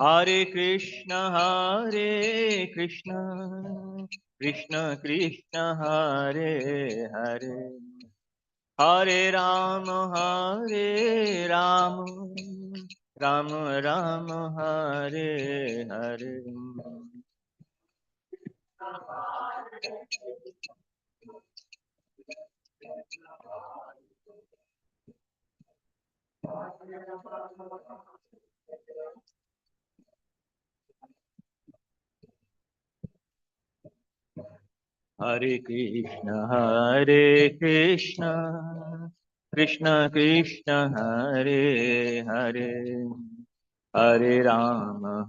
Hare Krishna, Krishna Krishna, Hare Hare, Hare Rama, Rama Rama, Hare Hare. Hare Krishna, Krishna Krishna, Hare Hare, Hare Rama,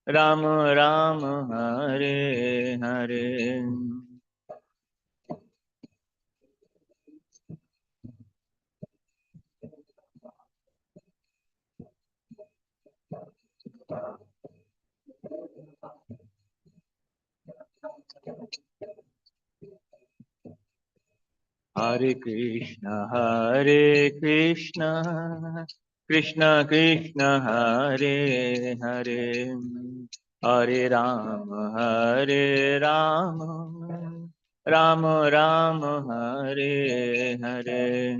Rama Rama, Hare Hare. Hare Krishna, Krishna Krishna, Hare Hare, Hare Rama, Rama Rama, Hare Hare.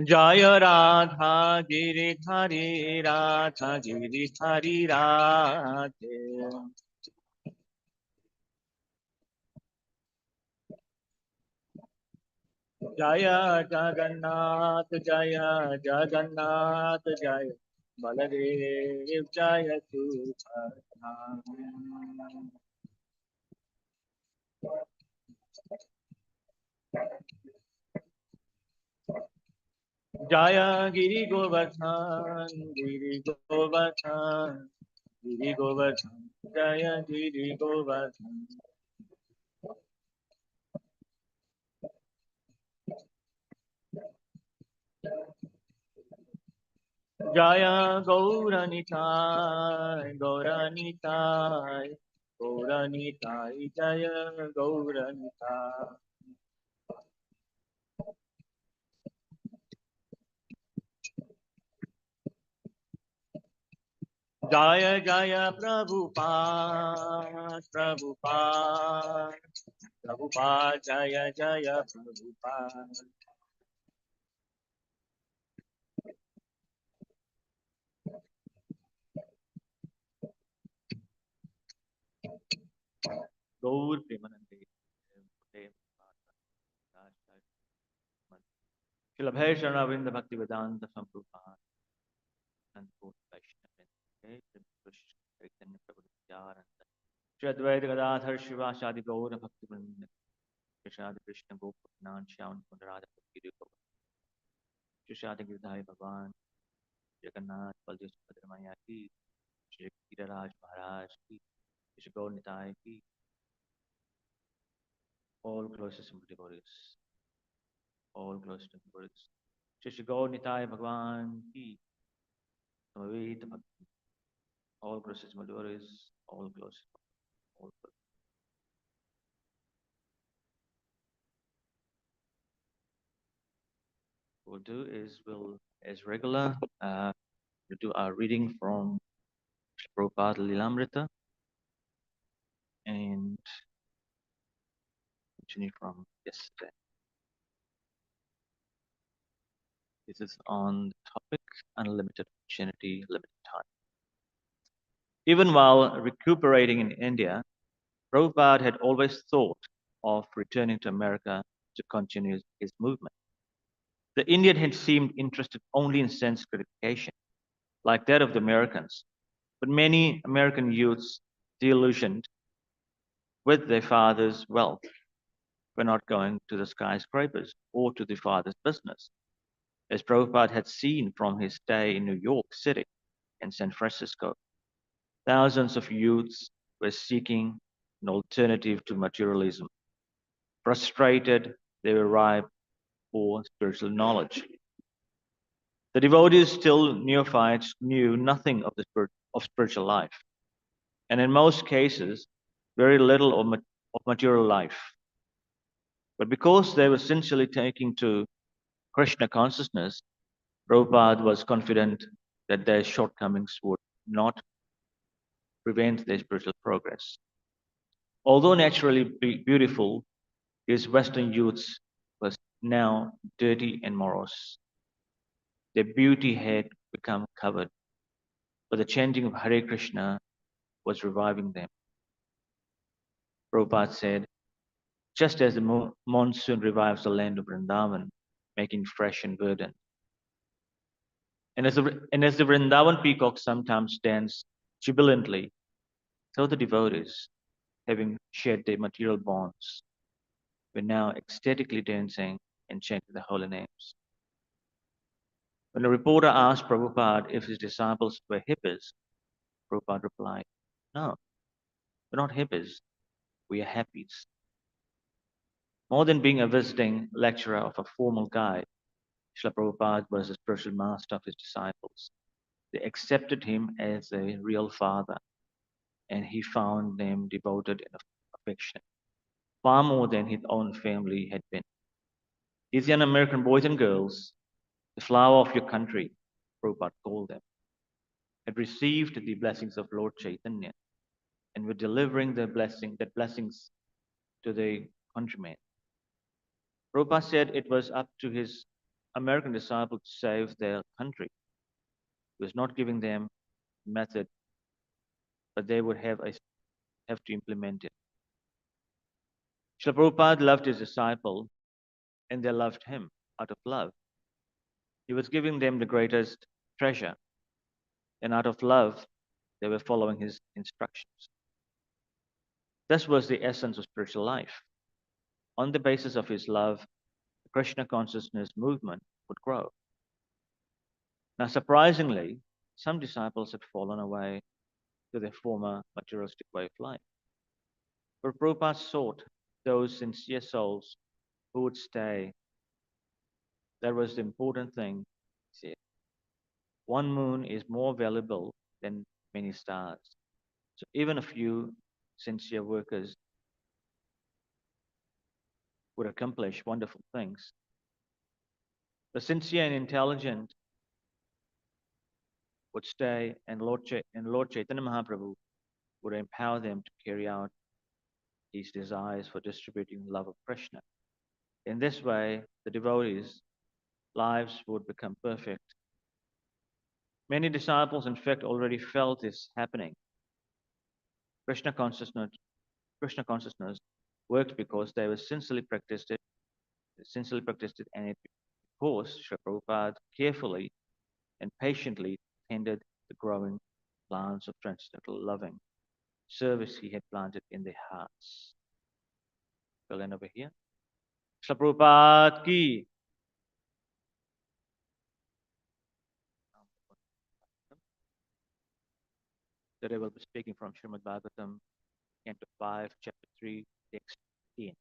Jaya Radha Giridhari Radha Giridhari Radhe. Jaya Jagannath Jaya Jagannath Jaya Baladev Jaya Subhadra. Jaya Giri Govardhan Giri Govardhan Giri Govardhan Jaya Giri Govardhan. Jaya Gauranitai, Gauranitai, Gauranitai, Jaya Gauranitai. Jaya Jaya Prabhupada, Prabhupada, Prabhupada, Jaya Jaya Prabhupada. Gaur Premanande. Shri Abhay Ravinda Bhakti Vedanta Samprabhupada and both Vaishnava. Chaitanya Prabhu Nityananda. Shri Advaita Gadadhar Shiva Shadi Gaura Bhakti Vrinda. Shri Shadi Krishna Gopanan Shyam Kundarada Bhakti Rupa. Shri Shadi Girdhari Bhagwan. Jagannath Baldev Subhadramaya ki. Shri Giriraj Maharaj ki. Shri Gaur Nitai ki. All closest devotees. All closest devotees. Shri Gaur Nitai Bhagwan ki. Samavita Bhakti. All closest devotees. All closest. All closest. We'll do is we'll, as regular, we'll do our reading from Prabhupada Lilamrita and continue from yesterday. This is on the topic unlimited opportunity, limited time. Even while recuperating in India, Prabhupada had always thought of returning to America to continue his movement. The Indian had seemed interested only in sense gratification, like that of the Americans, but many American youths, disillusioned with their father's wealth, were not going to the skyscrapers or to the father's business, as Prabhupada had seen from his stay in New York City and San Francisco. Thousands of youths were seeking an alternative to materialism. Frustrated, they were ripe for spiritual knowledge. The devotees, still neophytes, knew nothing of of spiritual life, and in most cases, very little of material life. But because they were sincerely taking to Krishna consciousness, Prabhupada was confident that their shortcomings would not prevent their spiritual progress. Although naturally beautiful, these Western youths were now dirty and morose. Their beauty had become covered, but the chanting of Hare Krishna was reviving them. Prabhupada said, just as the monsoon revives the land of Vrindavan, making fresh and verdant. And as the Vrindavan peacock sometimes dance jubilantly, so the devotees, having shed their material bonds, were now ecstatically dancing and chanting the holy names. When a reporter asked Prabhupada if his disciples were hippies, Prabhupada replied, no, we're not hippies, we are happies. More than being a visiting lecturer of a formal guide, Srila Prabhupada was the spiritual master of his disciples. They accepted him as a real father, and he found them devoted and affectionate, far more than his own family had been. These young American boys and girls, the flower of your country, Prabhupada called them, had received the blessings of Lord Chaitanya and were delivering their blessings to their countrymen. Prabhupada said it was up to his American disciples to save their country. He was not giving them method, but they would have to implement it. Srila Prabhupada loved his disciple, and they loved him out of love. He was giving them the greatest treasure, and out of love, they were following his instructions. This was the essence of spiritual life. On the basis of his love, the Krishna consciousness movement would grow. Now, surprisingly, some disciples had fallen away to their former materialistic way of life. But Prabhupada sought those sincere souls who would stay. That was the important thing, he said. One moon is more valuable than many stars. So even a few sincere workers would accomplish wonderful things. The sincere and intelligent would stay, and Lord Chaitanya Mahaprabhu would empower them to carry out his desires for distributing the love of Krishna. In this way, the devotees' lives would become perfect. Many disciples, in fact, already felt this happening. Krishna consciousness, Krishna consciousness worked because they were sincerely practiced it, and it because Srila Prabhupada carefully and patiently tended the growing plants of transcendental loving service he had planted in their hearts. Well, then over here. Srila Prabhupada ki. Today we'll be speaking from Srimad Bhagavatam, Canto 5, Chapter 3, Text 10.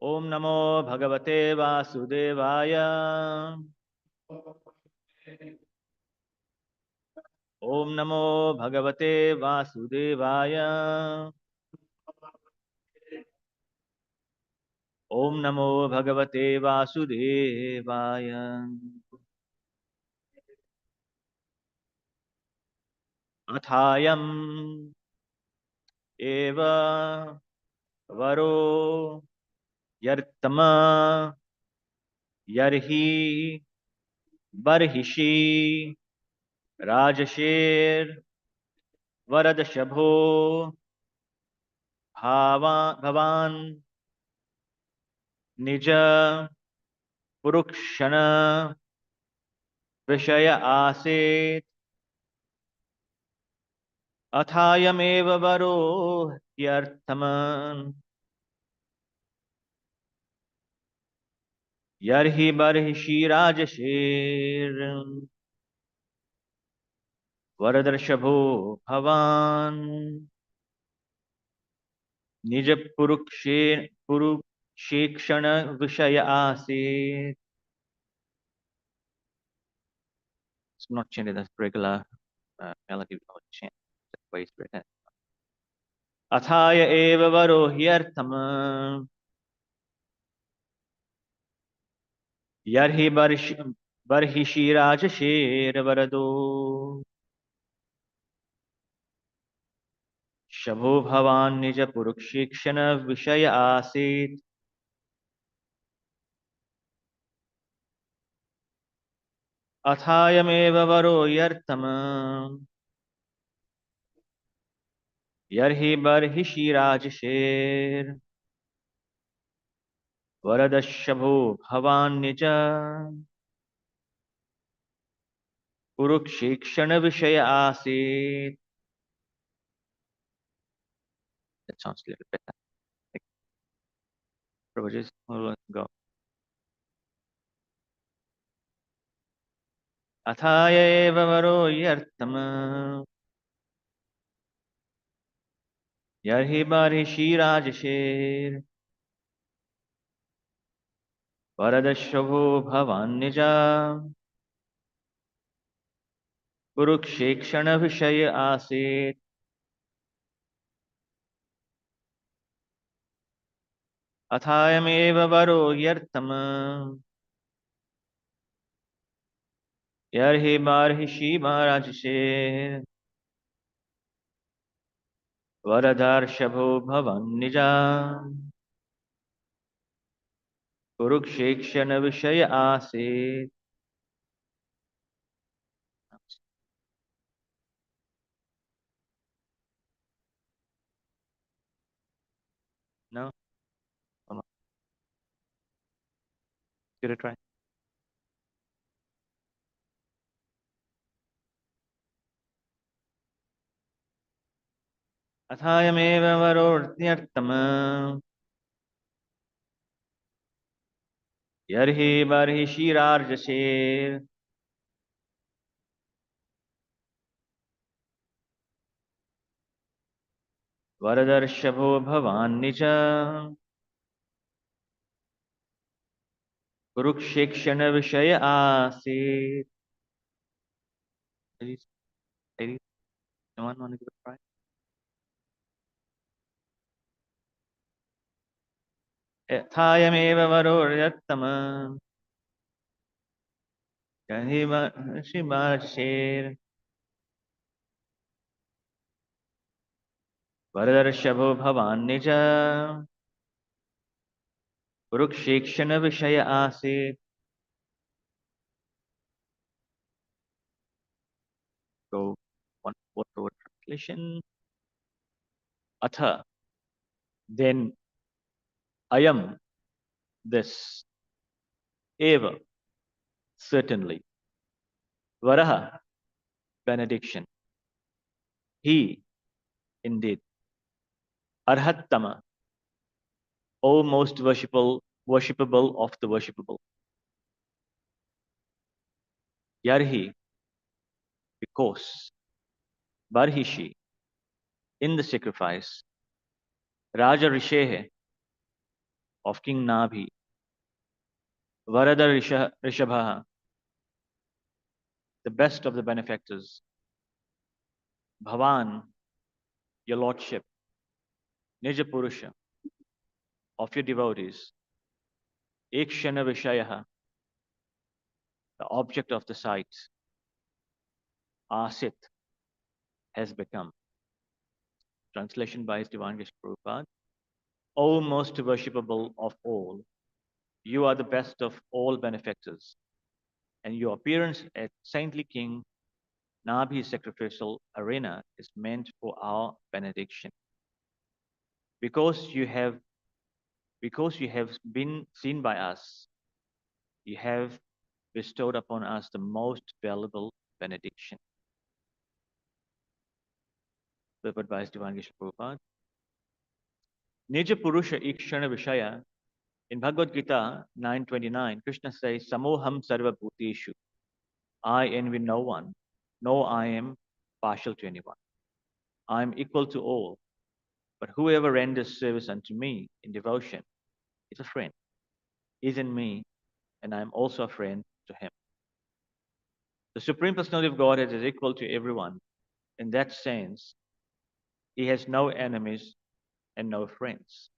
Om Namo Bhagavate Vasudevaya. Om Namo Bhagavate Vasudevaya. Om Namo Bhagavate Vasudevaya. Athayam eva varo yartama yarhi barhishi rajashir varadashabho bhavan nija purukshana vishaya asit athayameva varo yartaman yarhi barhishi rajashir varadarshabo bhavan निज पुरुषेक्षण विषय आसीत. not chanted as regular melody without chant. That's why it's written. Athaya eva varo hyartam yarhi barhishi rajasher varado shabho bhavan nija purukshikshana vishaya asit athayameva varo yartam yarhi barhishi rajasher varadashabho bhavan nija purukshikshana vishaya asit. That sounds a little better. Like, Prabhuji, go. अथाय एव वरो यर्तम यर्हि बर्हिषि राजशेर वरदशभो भवान्निजा कुरुक्षेक्षण विषय आसीत् अथायमेव वरो यर्तम यर्हि बर्हिषि राजशेर वरदर्षभो भवान्निजा कुरुक्षेक्षण विषय आसीत्. No? Come on. Give it a try. अथायमेव वरोऽर्थ्यर्थम यर्हि बर्हिषि राजशेर वरदर्षभो भवान्निच कुरुक्षेक्षण विषय आसीत्. Ladies, anyone want to give it a try? यथायमेव वरोर्यत्तम यहि शिवाशेर वरदर्षभो भवान्निच कुरुक्षेक्षण विषय आसीत्. So, one word translation. Atha, then I am this, eva, certainly, varaha, benediction, he, indeed, arhattama, O most worshipable of the worshipable, yarhi, because, barhishi, in the sacrifice, Raja Rishehe, of King Nabhi, Varada Rishabha, the best of the benefactors, Bhavan, your lordship, Nija Purusha, of your devotees, Ekshana Vishayaha, the object of the sight, Asit, has become. Translation by His Divine Grace Prabhupada. O most worshipable of all, you are the best of all benefactors, and your appearance at saintly King Nabhi's sacrificial arena is meant for our benediction. Because you have been seen by us, you have bestowed upon us the most valuable benediction. Delivered by His Divine Grace Prabhupada. Nija Purusha Ikshana Vishaya. In Bhagavad Gita 9:29, Krishna says, Samoham Sarva Bhuteshu. I envy no one, nor I am partial to anyone. I am equal to all, but whoever renders service unto me in devotion is a friend, is in me, and I am also a friend to him. The Supreme Personality of Godhead is equal to everyone. In that sense, he has no enemies and no friends.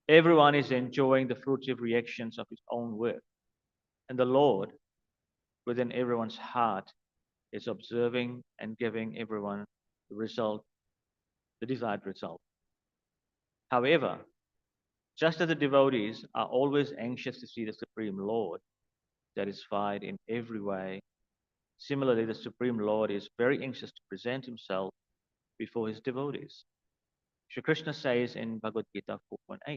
Everyone is enjoying the fruitive reactions of his own work. And the Lord, within everyone's heart, is observing and giving everyone the result, the desired result. However, just as the devotees are always anxious to see the Supreme Lord satisfied in every way, similarly, the Supreme Lord is very anxious to present himself before his devotees. Shri Krishna says in Bhagavad Gita 4.8,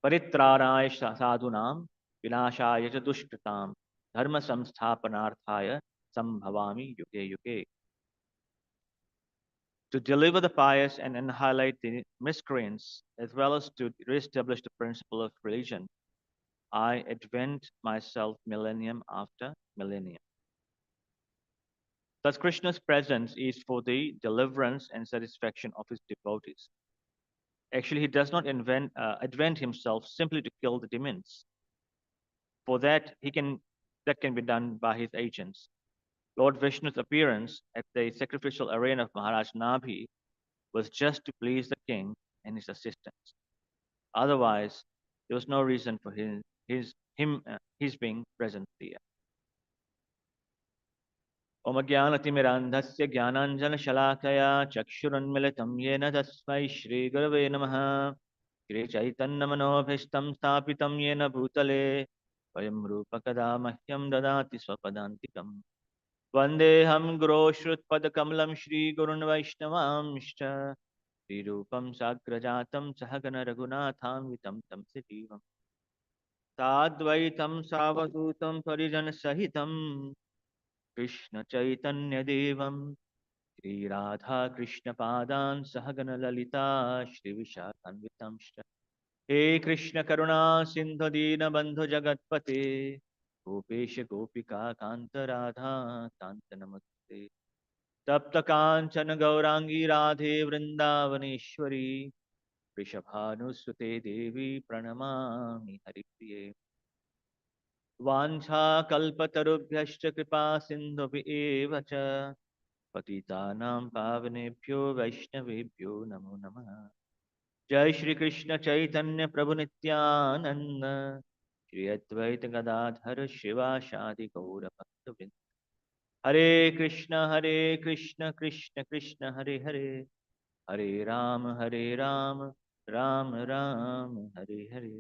Paritraraya sadhunam vinashaya cha dushkritam dharma samsthapanarthaya sambhavami yuge yuge. To deliver the pious and annihilate the miscreants, as well as to re-establish the principle of religion, I advent myself millennium after millennium. Thus, Krishna's presence is for the deliverance and satisfaction of his devotees. Actually, he does not advent himself simply to kill the demons. For that, that can be done by his agents. Lord Vishnu's appearance at the sacrificial arena of Maharaj Nabhi was just to please the king and his assistants. Otherwise, there was no reason for his being present there. ओम ज्ञानतिमिरान्धस्य ज्ञानाञ्जनशलाकया चक्षुरुन्मिलितं येन तस्मै श्रीगुरवे नमः श्रीचैतन्यमनोभीष्टं स्थापितं येन भूतले स्वयं रूपकदा मह्यं ददाति स्वपदान्तिकम् वन्देऽहं गुरो श्रुत्पदकमलं श्रीगुरुन् वैष्णवांश्च श्रीरूपं साग्रजातं सहगण रघुनाथान्वितं तं सजीवम् साद्वैतं सावधूतं परिजनसहितं कृष्ण चैतन्य देवम श्री राधा कृष्ण पादान सहगण ललिता श्री विशाखान्वितं हे कृष्ण करुणा सिंधु दीन बंधु जगतपते गोपेश गोपिका कांत राधा कांत नमस्ते तप्त कांचन गौरांगी राधे वृंदावनेश्वरी वृषभानुसुते देवी प्रणमामि हरिप्रिये वाञ्छाकल्पतरुभ्यश्च कृपा सिन्धुभ्येव च पतितानां पावनेभ्यो वैष्णवेभ्यो नमो नमः जय श्री कृष्ण चैतन्य प्रभु नित्यानंद श्री अद्वैत गदाधर शिवासादि गौर भक्तवृंद हरे Krishna Krishna Krishna Hare Hare Hare Ram Ram Ram Hare Hare.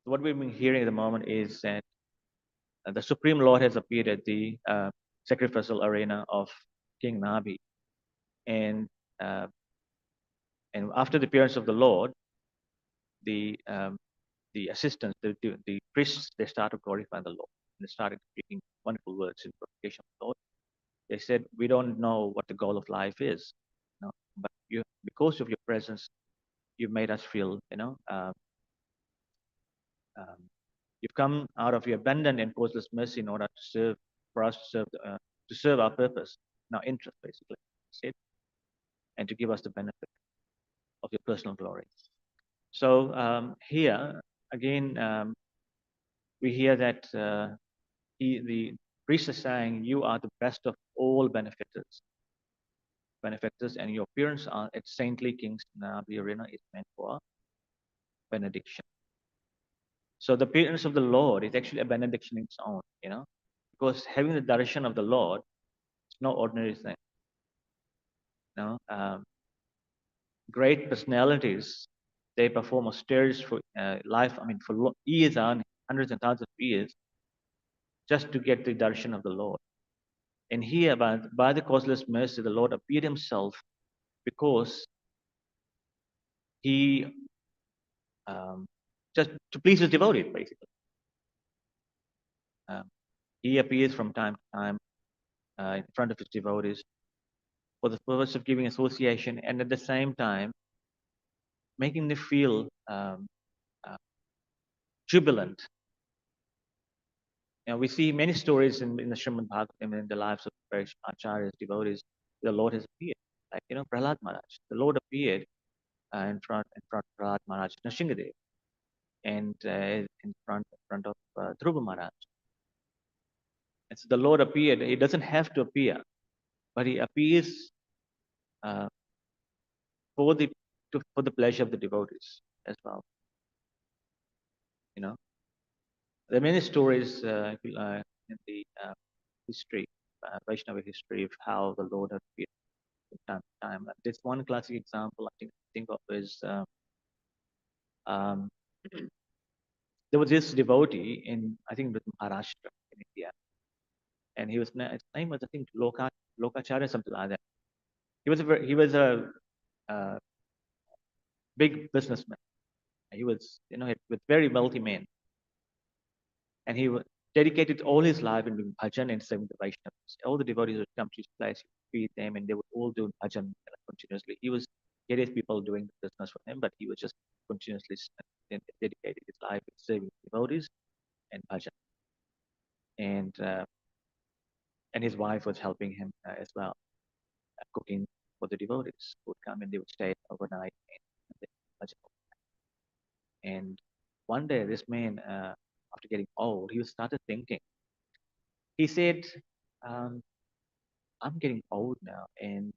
What we've been hearing at the moment is that the Supreme Lord has appeared at the sacrificial arena of King Nabi, and uh, and after the appearance of the Lord, the um, the assistants, the priests, they started glorifying the Lord. And they started speaking wonderful words in glorification of the Lord. They said, "We don't know what the goal of life is, you know, but you, because of your presence, you've made us feel, um, you've come out of your abundant and causeless mercy in order to serve, for us to serve our purpose, and our interest, basically, said, and to give us the benefit of your personal glory." So here again, we hear that the priest is saying, "You are the best of all benefactors, and your appearance at saintly King's Nabi Arena is meant for benediction." So the appearance of the Lord is actually a benediction in its own, because having the darshan of the Lord is no ordinary thing. Great personalities, they perform austerities for life, for years on, hundreds and thousands of years, just to get the darshan of the Lord. And here, by the causeless mercy, the Lord appeared himself because he, just to please his devotees, basically. He appears from time to time in front of his devotees for the purpose of giving association, and at the same time making them feel jubilant. We see many stories in the Srimad Bhagavatam, in the lives of various acharyas, devotees. The Lord has appeared, like Prahlad Maharaj. The Lord appeared in front of Prahlad Maharaj, Nrsingadev. and in front of Dhruva Maharaj. And so the Lord appeared. He doesn't have to appear, but he appears uh, for the for the pleasure of the devotees as well. You know, there are many stories in the history, Vaishnava history, of how the Lord appeared from time to time. This one classic example I think of is um, there was this devotee in, I think, Maharashtra in India, and his name was, I think, Lokacharya, something like that. He was a uh, big businessman. He was, you know, with very wealthy man, and dedicated all his life in doing bhajan and serving the Vaishnavas. All the devotees would come to his place, he'd feed them, and they would all do bhajan continuously. He was various people doing the business for him, but he was just continuously dedicated his life in serving devotees and bhajan. And his wife was helping him as well, cooking for the devotees who would come and they would stay overnight and they bhajan. And one day, this man, after getting old, he started thinking. He said, um, I'm getting old now, and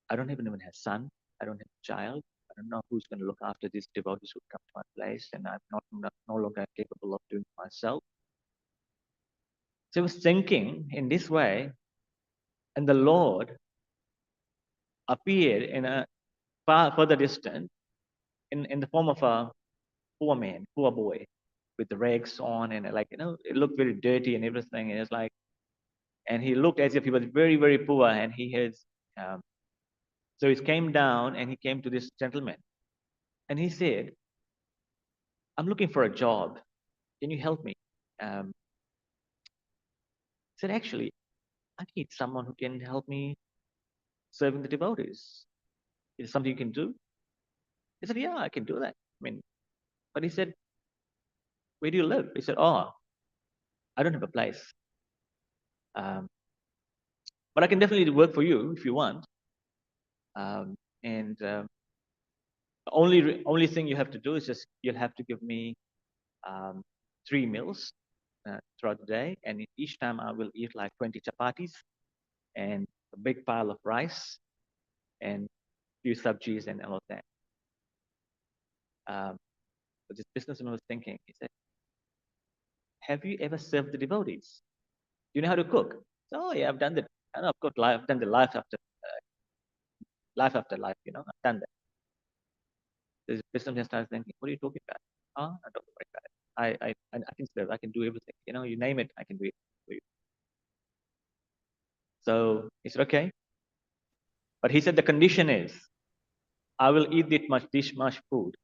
I don't even have a son. I don't have a child. I don't know who's going to look after these devotees who come to my place, and I'm no longer capable of doing it myself. So I was thinking in this way, and the Lord appeared in a far further distance in the form of a poor man, poor boy, with the rags on, and like, you know, it looked very dirty and everything. And it's like, and he looked as if he was very, very poor, and he has. Um, so he came down and he came to this gentleman, and he said, I'm looking for a job. Can you help me? He said, actually, I need someone who can help me serving the devotees. Is it something you can do? He said, yeah, I can do that. I mean, but he said, where do you live? He said, oh, I don't have a place. Um, but I can definitely work for you if you want. And the only thing you have to do is just you'll have to give me 3 meals throughout the day, and each time I will eat like 20 chapatis and a big pile of rice and few sabjis and all of that. But this businessman was thinking, he said, have you ever served the devotees? Do you know how to cook? Oh yeah, I've done that. I know, of course, I've done the life after life, you know, I've done that. This businessman started thinking, what are you talking about? Oh, I don't worry about it. I can serve, I can do everything. You know, you name it, I can do it for you. So he said, okay. But he said the condition is, I will eat this much food.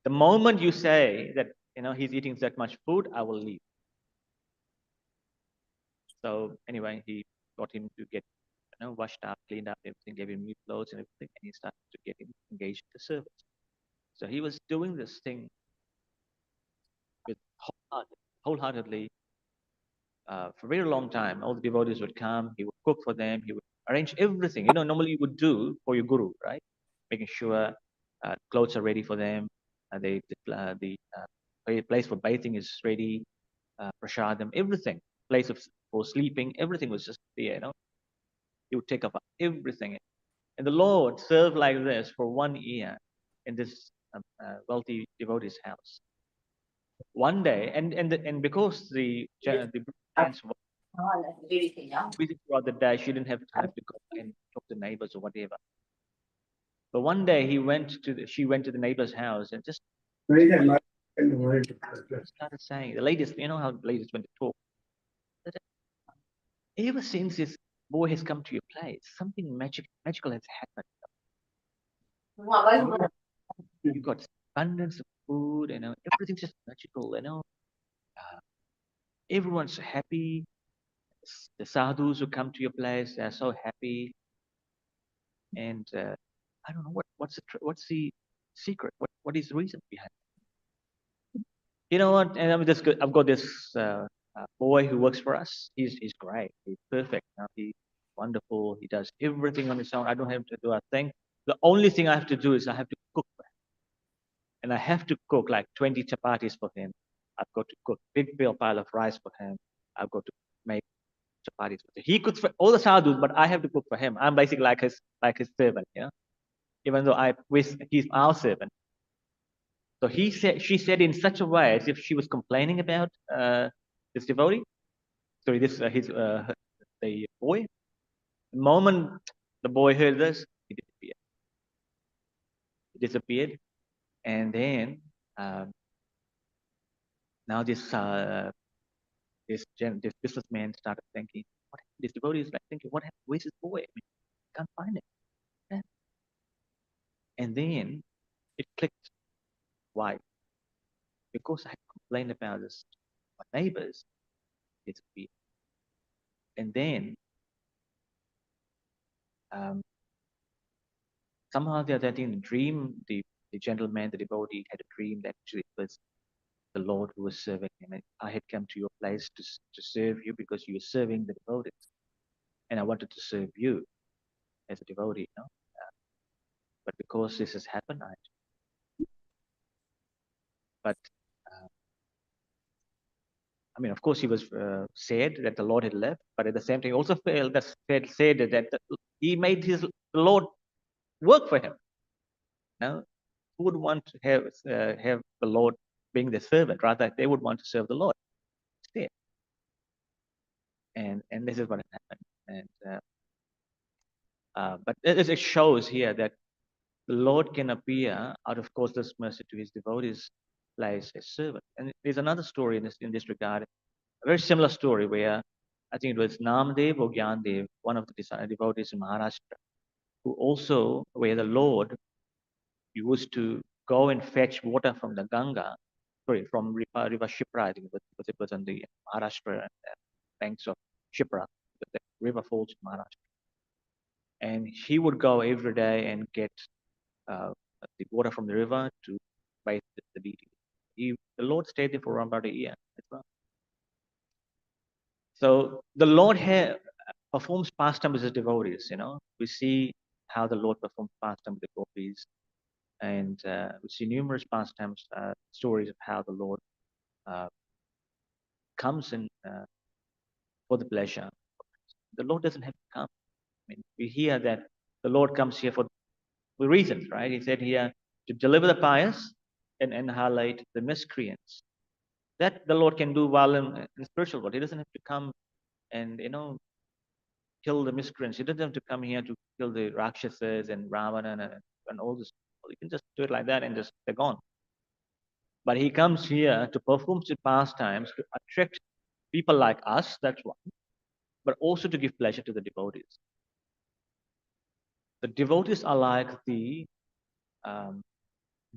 The moment you say that, you know, he's eating that much food, I will leave. So anyway, he got him to get, you know, washed up, cleaned up, everything, gave him new clothes and everything, and he started to get him engaged in the service. So he was doing this thing with wholeheartedly for a very long time. All the devotees would come, he would cook for them, he would arrange everything. You know, normally you would do for your guru, right? Making sure clothes are ready for them, the place for bathing is ready, prasadam, everything, place for sleeping, everything was just there, you know. He would take up everything. And the Lord served like this for 1 year in this wealthy devotee's house. One day, and because the man's busy throughout the day, she didn't have time to go and talk to neighbors or whatever. But one day she went to the neighbor's house and just started saying, the ladies, you know how ladies when they talk, that ever since this boy has come to your place, something magical has happened. You got abundance of food, you know, everything's just magical, you know. Uh, everyone's happy. The sadhus who come to your place, they're so happy. And I don't know what's the secret. What is the reason behind it? You know what? And I've got this boy who works for us. He's great. He's perfect. You know, he's wonderful. He does everything on his own. I don't have to do a thing. The only thing I have to do is I have to cook for him. and I have to cook like 20 chapatis for him. I've got to cook big pile of rice for him. I've got to make chapatis for him. He cooks for all the sadhus, but I have to cook for him. I'm basically like his servant, even though I wish he's our servant. So she said in such a way as if she was complaining about this devotee. Sorry, the boy. The moment the boy heard this, he disappeared. He disappeared, and then now this businessman started thinking, what happened? This devotee is like thinking, what happened? Where's this boy? I mean, I can't find him. Yeah. And then it clicked. Why? Because I had complained about this to my neighbors. Disappeared. And then somehow the other day in the dream, the gentleman, the devotee, had a dream that actually it was the Lord who was serving him. And I had come to your place to serve you because you were serving the devotees. And I wanted to serve you as a devotee, but because this has happened, but I mean, of course, he was sad that the Lord had left, but at the same time, he also felt that said that he made the Lord work for him. Now, who would want to have the Lord being the servant? Rather, they would want to serve the Lord instead. And this is what happened. And but it shows here that the Lord can appear out of causeless mercy to his devotees place as servant. And there's another story in this regard, a very similar story where I think it was Namdev or Gyandev, one of the devotees in Maharashtra, who also, where the Lord used to go and fetch water from the Ganga, from river Shipra, I think because it was on the Maharashtra banks of Shipra, the river falls in Maharashtra. And he would go every day and get the water from the river to bathe the deity. The Lord stayed there for around about a year as well. So the Lord performs pastime with his devotees. We see how the Lord performs pastime with the devotees, and we see numerous pastimes, stories of how the Lord comes in for the pleasure. The Lord doesn't have to come. I mean, we hear that the Lord comes here for reasons, right? He said here to deliver the pious and annihilate the miscreants. That the Lord can do while in the spiritual world. He doesn't have to come and kill the miscreants. He doesn't have to come here to kill the Rakshasas and Ravana and all this. You can just do it like that and just they're gone. But he comes here to perform his pastimes to attract people like us, that's one, but also to give pleasure to the devotees. The devotees are like the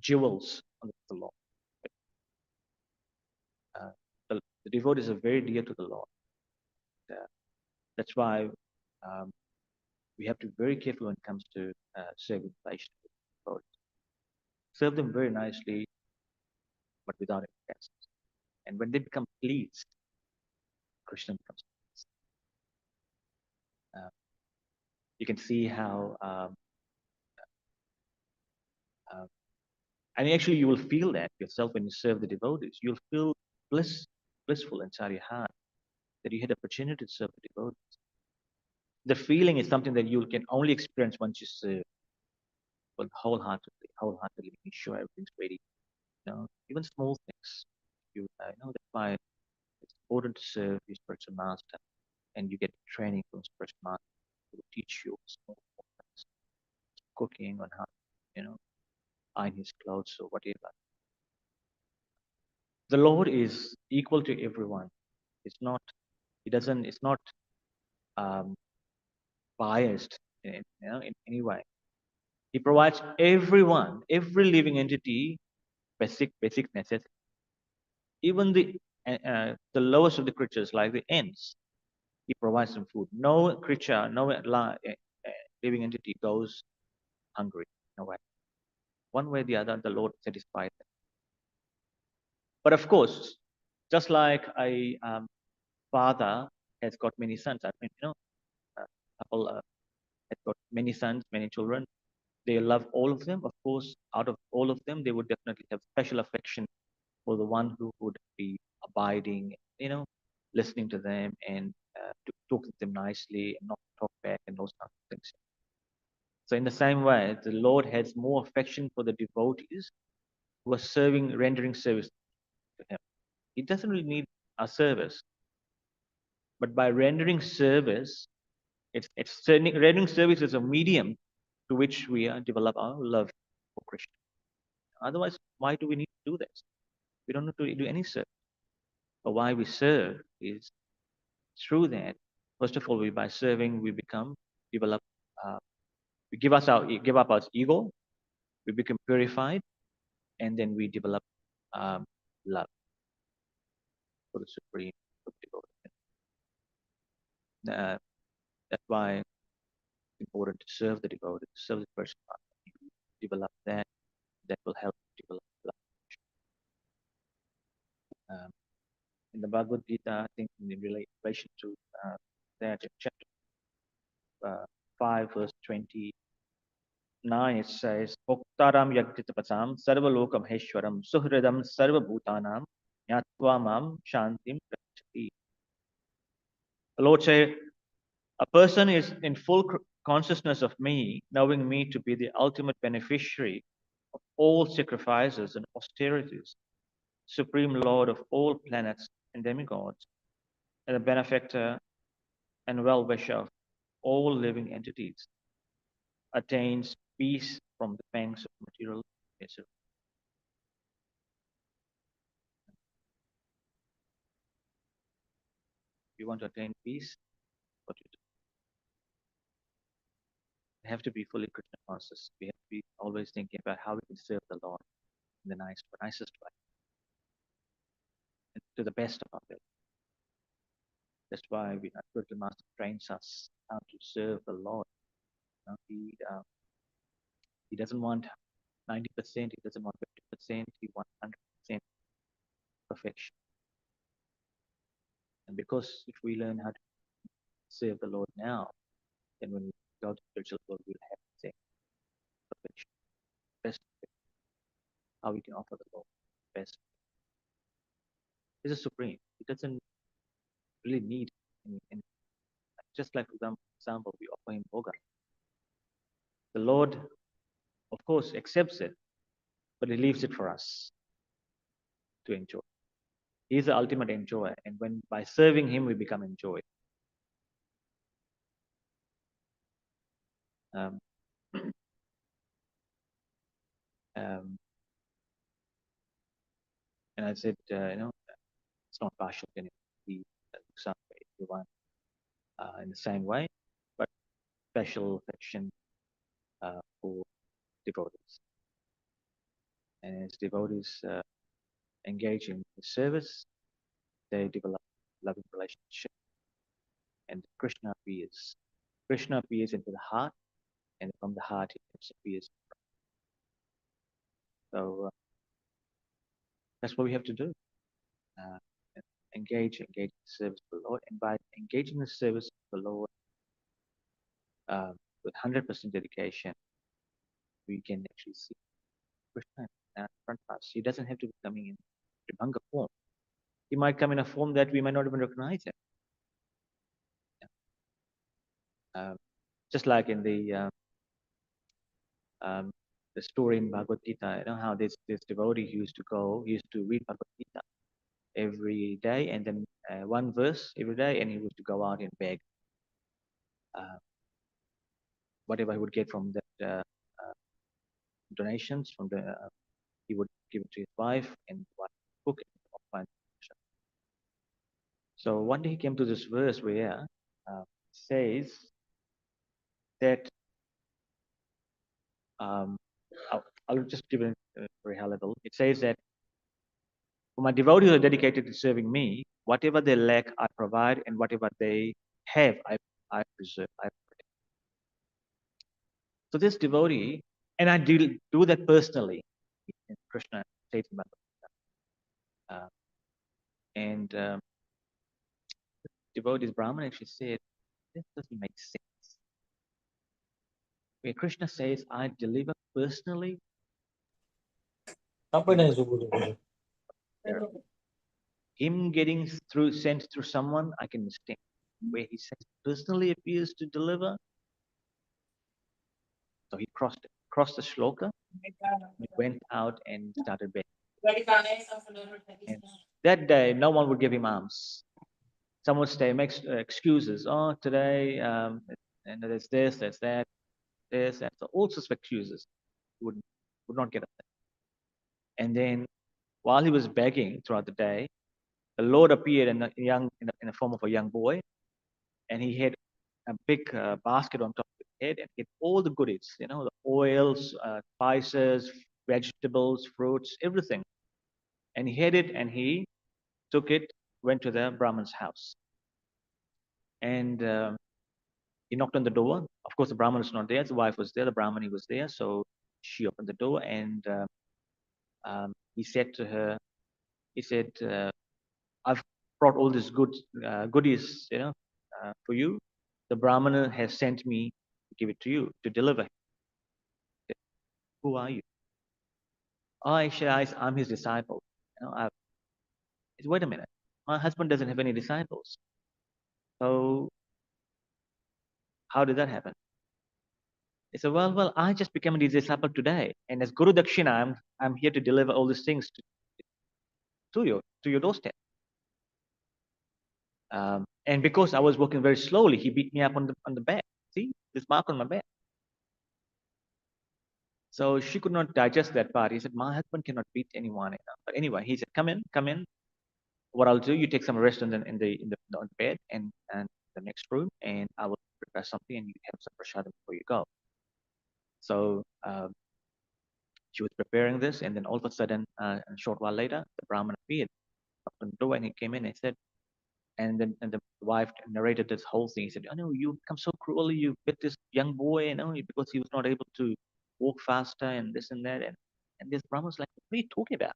jewels of the Lord. The devotees are very dear to the Lord. That's why we have to be very careful when it comes to serving Vaishnavas. Serve them very nicely, but without excess. And when they become pleased, Krishna becomes pleased. You can see how, and actually you will feel that yourself when you serve the devotees. You'll feel blissful inside your heart that you had the opportunity to serve the devotees. The feeling is something that you can only experience once you serve, but wholeheartedly, making sure everything's ready. Even small things. That's why it's important to serve your spiritual master, and you get training from spiritual master who will teach you small things, cooking, on how, iron his clothes or whatever. The Lord is equal to everyone. It's not. It's not biased in any way. He provides everyone, every living entity, basic necessities. Even the lowest of the creatures, like the ants, he provides them food. No creature, no living entity goes hungry. No way. One way or the other, the Lord satisfies them. But of course, just like a father has got many sons, a couple has got many sons, many children. they love all of them. Of course, out of all of them, they would definitely have special affection for the one who would be abiding, listening to them and talk to them nicely and not talk back and those kinds of things. So in the same way, the Lord has more affection for the devotees who are rendering service to Him. He doesn't really need our service, but by rendering service, rendering service is a medium to which we develop our love for Krishna. Otherwise, why do we need to do this? We don't need to do any service. But why we serve is through that. First of all, by serving, we develop, uh, we give up our ego, we become purified, and then we develop um, love for the Supreme Devotee. That's why it's important to serve the devotee, to serve the person. Develop that. That will help develop love. In the Bhagavad Gita, I think in relation to that, in chapter 5, verse 29, it says, Bhoktaram yagtitapasam sarvalokam heshwaram suhridam sarvabhutanam nyatva mam shantim prachati. The Lord said, a person is in full consciousness of me, knowing me to be the ultimate beneficiary of all sacrifices and austerities, supreme Lord of all planets and demigods, and the benefactor and well-wisher of all living entities, attains peace from the pangs of material misery. If you want to attain peace, what you do? You have to be fully Krishna conscious. We have to be always thinking about how we can serve the Lord in the nicest way, and to the best of our ability. That's why our spiritual master trains us how to serve the Lord. He doesn't want 90%, he doesn't want 50%, he wants 100% perfection. And because if we learn how to serve the Lord now, then when we go to spiritual world, we'll have the same perfection. Best how we can offer the Lord best. This is supreme. He doesn't really need any. Just like, for example, we offer him bhoga. The Lord, of course, accepts it, but he leaves it for us to enjoy. He is the ultimate enjoyer, and when by serving him we become enjoyed. Um, um, and I said, it's not partial. Can it be everyone in the same way, but special affection for devotees. And as devotees engage in the service, they develop loving relationship, and Krishna appears. Krishna appears into the heart, and from the heart he appears. So that's what we have to do. Engage in the service of the Lord, and by engaging in the service of the Lord with 100% dedication, we can actually see Krishna in front of us. He doesn't have to be coming in Tribhanga form. He might come in a form that we might not even recognize him. Just like in the story in Bhagavad Gita, how this devotee used to read Bhagavad Gita every day, and then one verse every day, and he used to go out and beg whatever he would get from that donations from he would give it to his wife, and wife would cook it. So one day he came to this verse where it says that I'll just give it a very high level. It says that for my devotees who are dedicated to serving me, whatever they lack, I provide, and whatever they have, I preserve. So this devotee, and I do that personally. Krishna states about and devotees Brahman actually said, this doesn't make sense. where Krishna says, I deliver personally. Apa yang disebut? Him getting sent through someone, I can understand. Where he says personally appears to deliver. So he crossed the shloka, he went out and started begging. And that day, no one would give him alms. Some would stay, make excuses. Oh, today, and there's this, there's that, this, that. So all sorts of excuses would not get upset. And then, while he was begging throughout the day, the Lord appeared in the form of a young boy, and he had a big basket on top of his head, and he had all the goodies, the oils, spices, vegetables, fruits, everything. And he had it, and he took it, went to the Brahman's house, and he knocked on the door. Of course, the Brahman was not there. The wife was there. The Brahmani was there. So she opened the door, and he said to her, he said, I've brought all these goodies, for you. The Brahmana has sent me to give it to you, to deliver. Said, who are you? Oh, I'm his disciple. I said, wait a minute. My husband doesn't have any disciples. So how did that happen? He said, well, I just became a disciple today. And as Guru Dakshina, I'm here to deliver all these things to your doorstep. And because I was walking very slowly, he beat me up on the back. See this mark on my back. So she could not digest that part. He said, my husband cannot beat anyone. But anyway, he said, come in. What I'll do, you take some rest on the bed and the next room, and I will prepare something, and you have some prashadam before you go. So she was preparing this, and then all of a sudden, a short while later, the Brahman appeared up on the door, and he came in and said, and the wife narrated this whole thing. He said, "Oh no, you come so cruelly. You bit this young boy, because he was not able to walk faster and this and that." And this Brahman was like, "What are you talking about?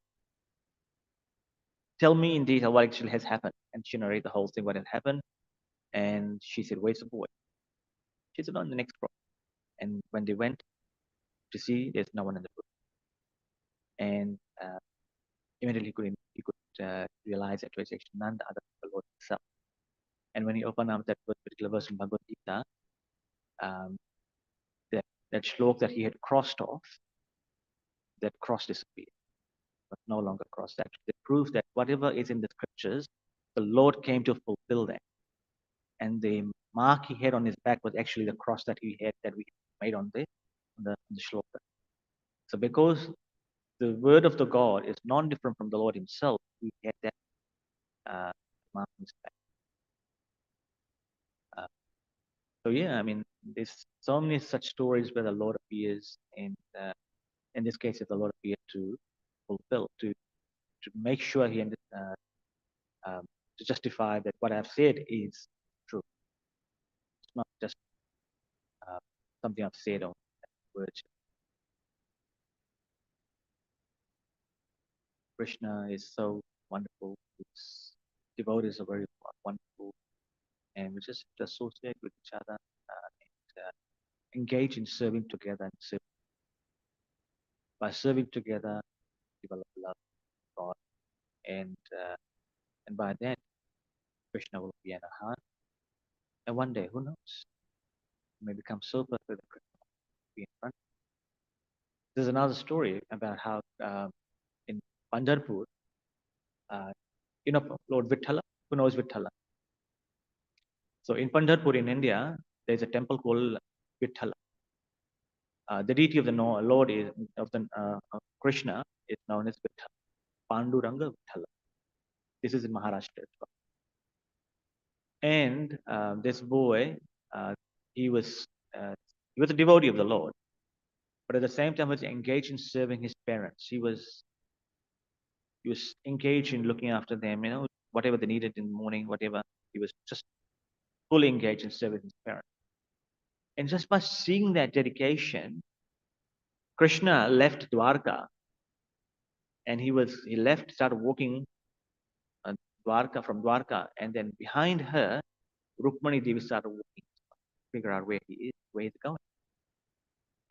Tell me in detail what actually has happened." And she narrated the whole thing, what had happened. And she said, "Where's the boy?" She said, "On the next room." And when they went to see, there's no one in the room. And immediately he could realize that it was actually none other than the Lord himself. And when he opened up that particular verse from Bhagavad Gita, um, that shlok that he had crossed off, that cross disappeared, but no longer crossed. That proves that whatever is in the scriptures, the Lord came to fulfill that. And the mark he had on his back was actually the cross that we made on the shloka. So because the word of the God is non-different from the Lord himself, we had that mark on his back. So yeah, I mean, there's so many such stories where the Lord appears, and in this case, the Lord appeared to fulfill, to make sure to justify that what I've said is true. It's not just something I've said on words. Krishna is so wonderful. His devotees are very wonderful, and we just associate with each other and engage in serving together. And by serving together, develop love for God, and by that, Krishna will be in our heart. And one day, who knows, we may become so perfect that Krishna will be in front. There's another story about how in Pandharpur, Lord Vithala, who knows Vithala? So in Pandharpur in India, there's a temple called Vithala. The deity of the Lord of Krishna is known as Vithala, Panduranga Vithala. This is in Maharashtra as well. And this boy, he was a devotee of the Lord, but at the same time was engaged in serving his parents. He was engaged in looking after them, whatever they needed in the morning, whatever. He was just fully engaged in serving his parents. And just by seeing that dedication, Krishna left Dwarka, and he started walking from Dwarka, and then behind her, Rukmani Devi started walking, figure out where he is, where he's going.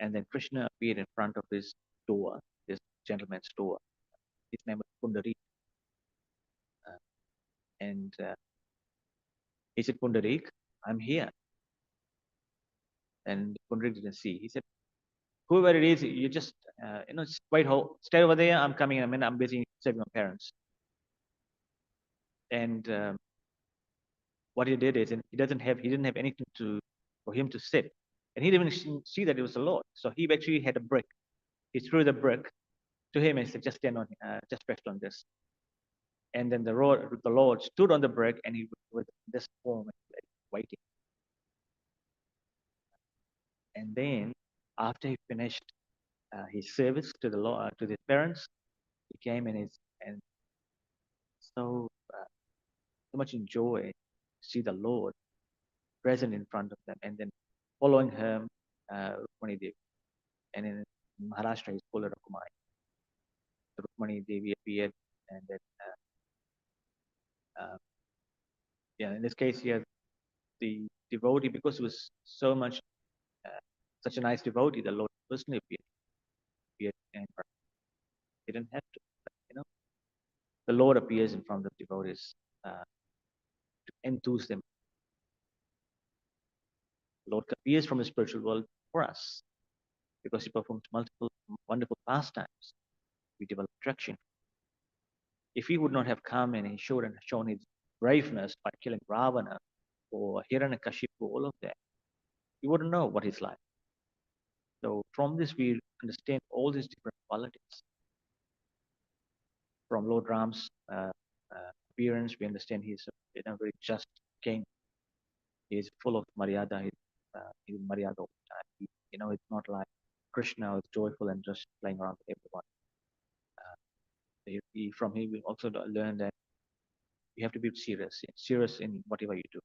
And then Krishna appeared in front of his door, this gentleman's door. His name was Pundarik. And he said, Pundarik, I'm here. And Pundarik didn't see. He said, whoever it is, you just, just wait, stay over there. I'm coming. I'm busy saving my parents. And what he did is, and he didn't have anything for him to sit. And he didn't even see that it was the Lord. So he actually had a brick. He threw the brick to him and said, just stand on, just rest on this. And then the Lord stood on the brick and he with this form waiting. And then after he finished his service to the Lord, to his parents, he came and so so much enjoy to see the Lord present in front of them, and then following him, Rukmani Devi, and in Maharashtra is called Rakumai. So Rukmani Devi appeared, and then yeah, in this case here the devotee, because it was so much such a nice devotee, the Lord personally appeared, and he didn't have to, but, the Lord appears in front of devotees to enthuse them. The Lord appears from the spiritual world for us because he performs multiple wonderful pastimes. We develop attraction. If he would not have come and shown his braveness by killing Ravana or Hiranyakashipu, all of that, we wouldn't know what he's like. So from this we understand all these different qualities. From Lord Ram's appearance, we understand he's a very just king. He's full of maryada. He's maryada all the time. It's not like Krishna is joyful and just playing around with everyone. From him, we also learn that you have to be serious in whatever you do,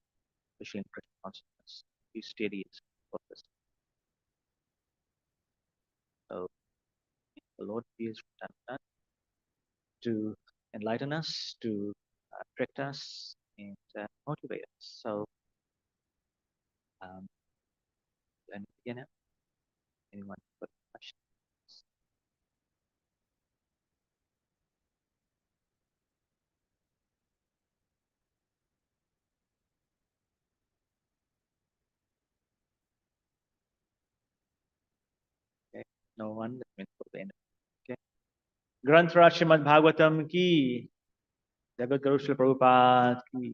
especially in Krishna consciousness. Be steady in purpose. So the Lord is from time to time to enlighten us, to direct us, and motivate us. So, and again, anyone got questions? Okay, no one. That means for the end. Okay. Granth Raj Srimad Bhagavatam ki, Jagat Guru Srila Prabhupada ki,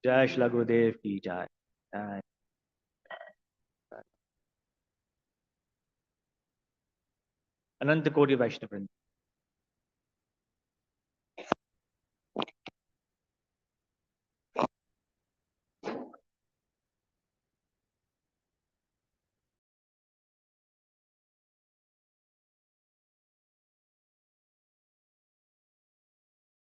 Jai Srila Gurudev ki Jai. Jai. Ananta Koti Vaishnava.